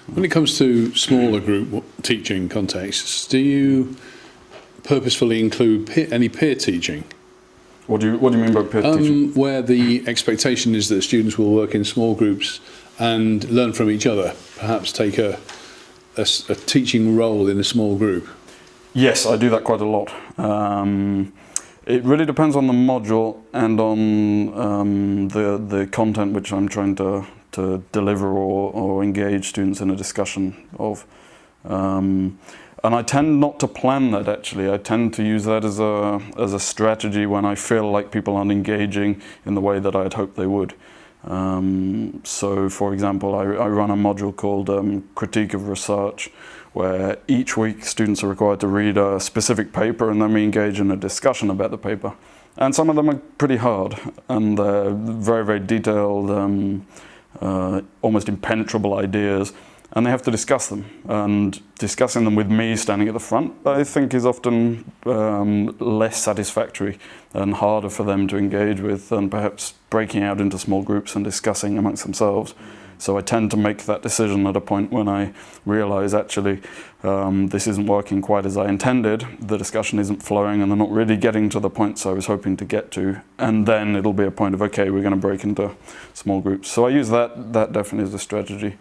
When it comes to smaller group teaching contexts, do you purposefully include any peer teaching? What do you mean by peer teaching? Where the expectation is that students will work in small groups and learn from each other, perhaps take a teaching role in a small group. Yes, I do that quite a lot. It really depends on the module and on the content which I'm trying to deliver or engage students in a discussion of. And I tend not to plan that, actually. I tend to use that as a strategy when I feel like people aren't engaging in the way that I'd hoped they would. So, for example, I run a module called Critique of Research, where each week students are required to read a specific paper and then we engage in a discussion about the paper. And some of them are pretty hard and they're very, very detailed, almost impenetrable ideas, and they have to discuss them. And discussing them with me standing at the front, I think, is often less satisfactory and harder for them to engage with than perhaps breaking out into small groups and discussing amongst themselves. So I tend to make that decision at a point when I realise, actually, this isn't working quite as I intended, the discussion isn't flowing and they're not really getting to the points I was hoping to get to, and then it'll be a point of, okay, we're going to break into small groups. So I use that definitely as a strategy.